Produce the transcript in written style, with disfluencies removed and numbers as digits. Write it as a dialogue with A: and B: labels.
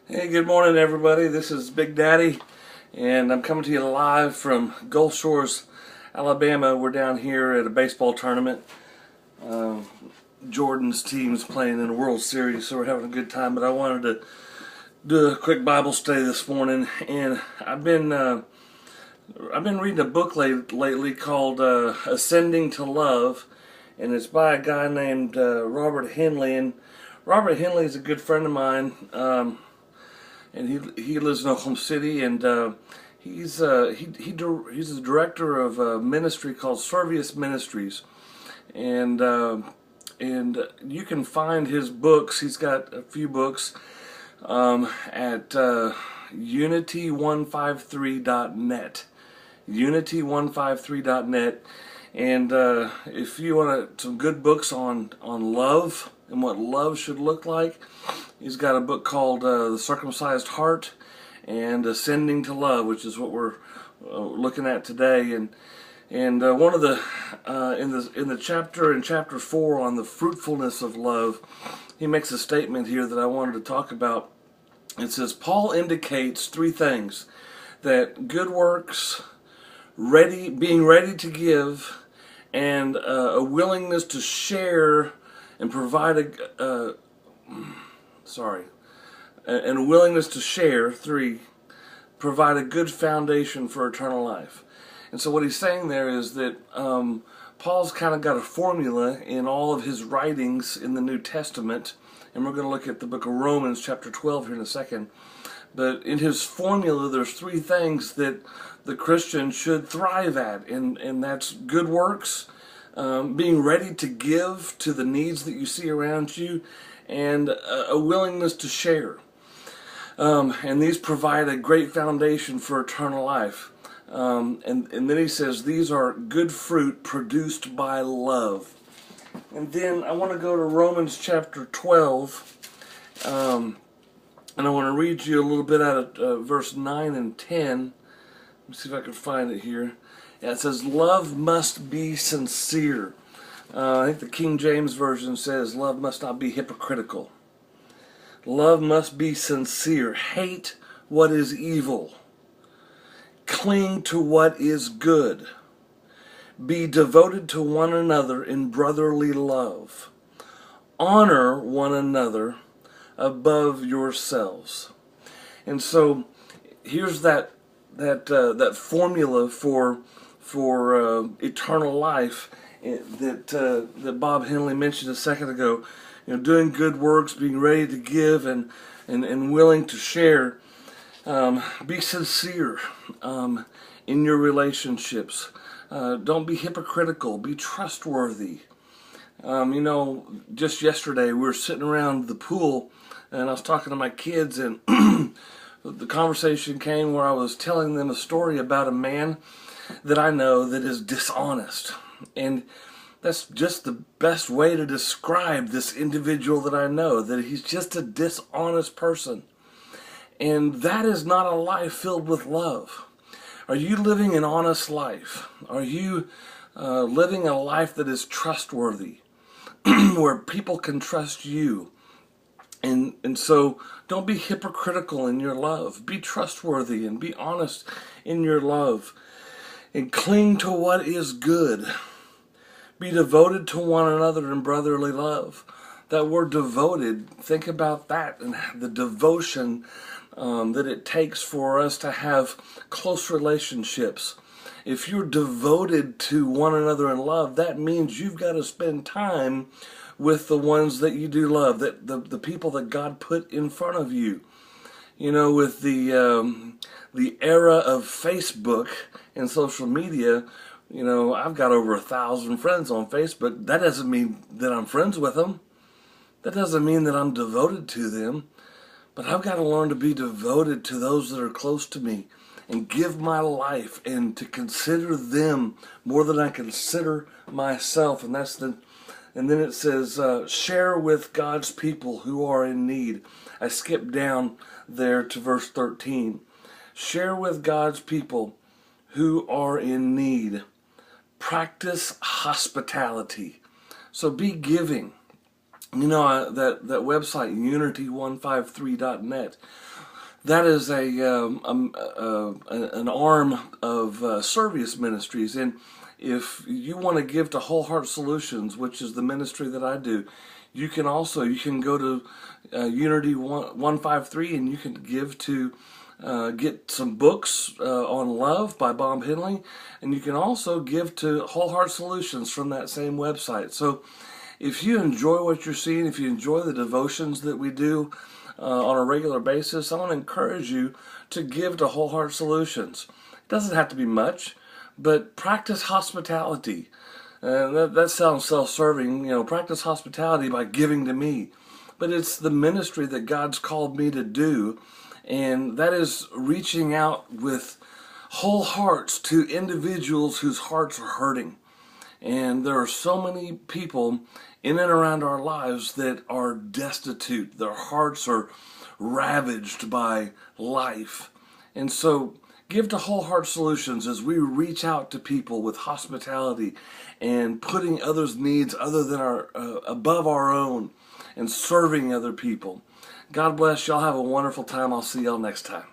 A: Hey, good morning, everybody. This is Big Daddy, and I'm coming to you live from Gulf Shores, Alabama. We're down here at a baseball tournament. Jordan's team's playing in a World Series, so we're having a good time. But I wanted to do a quick Bible study this morning, and I've been reading a book lately called Ascending to Love, and it's by a guy named Robert Henley. And Robert Henley is a good friend of mine. And he lives in Oklahoma City, and he's the director of a ministry called Servius Ministries, and you can find his books. He's got a few books at unity153.net, unity153.net, and if you want some good books on love and what love should look like. He's got a book called The Circumcised Heart and Ascending to Love, which is what we're looking at today. And one of the in chapter 4 on the fruitfulness of love, he makes a statement here that I wanted to talk about. It says Paul indicates three things: that good works, being ready to give, and a willingness to share and provide and a willingness to share, provide a good foundation for eternal life. And so what he's saying there is that Paul's kind of got a formula in all of his writings in the New Testament, and we're going to look at the book of Romans chapter 12 here in a second. But in his formula, there's three things that the Christian should thrive at, and that's good works, being ready to give to the needs that you see around you, and a willingness to share. And these provide a great foundation for eternal life. And then he says these are good fruit produced by love. And then I want to go to Romans chapter 12, and I want to read you a little bit out of verse 9 and 10. Let me see if I can find it here. Yeah, it says, love must be sincere. I think the King James Version says, love must not be hypocritical. Love must be sincere. Hate what is evil. Cling to what is good. Be devoted to one another in brotherly love. Honor one another above yourselves. And so here's that formula for eternal life that Bob Henley mentioned a second ago. Doing good works, being ready to give, and willing to share. Be sincere in your relationships. Don't be hypocritical. Be trustworthy. Just yesterday we were sitting around the pool, and I was talking to my kids, and the conversation came where I was telling them a story about a man that I know that is dishonest. And that's just the best way to describe this individual that I know, that he's just a dishonest person. And that is not a life filled with love. Are you living an honest life? Are you living a life that is trustworthy, where people can trust you? And so don't be hypocritical in your love. Be trustworthy and be honest in your love. And cling to what is good. Be devoted to one another in brotherly love. That word devoted, think about that and the devotion that it takes for us to have close relationships. If you're devoted to one another in love, that means you've got to spend time with the ones that you do love, that the people that God put in front of you. With the era of Facebook and social media, I've got over 1,000 friends on Facebook. That doesn't mean that I'm friends with them. That doesn't mean that I'm devoted to them. But I've got to learn to be devoted to those that are close to me and give my life and to consider them more than I consider myself. And then it says, share with God's people who are in need. I skipped down there to verse 13. Share with God's people who are in need. Practice hospitality. So be giving. You know, that website, unity153.net, that is an arm of Service Ministries. And if you want to give to Whole Heart Solutions, which is the ministry that I do, you can go to Unity 153, and you can give to get some books on love by Bob Henley, and you can also give to Whole Heart Solutions from that same website. So if you enjoy what you're seeing, if you enjoy the devotions that we do on a regular basis, I want to encourage you to give to Whole Heart Solutions. It doesn't have to be much, but practice hospitality. That sounds self-serving, practice hospitality by giving to me. But it's the ministry that God's called me to do, and that is reaching out with whole hearts to individuals whose hearts are hurting. And there are so many people in and around our lives that are destitute. Their hearts are ravaged by life. And so give to Whole Heart Solutions as we reach out to people with hospitality and putting others' needs other than above our own, and serving other people. God bless y'all. Have a wonderful time. I'll see y'all next time.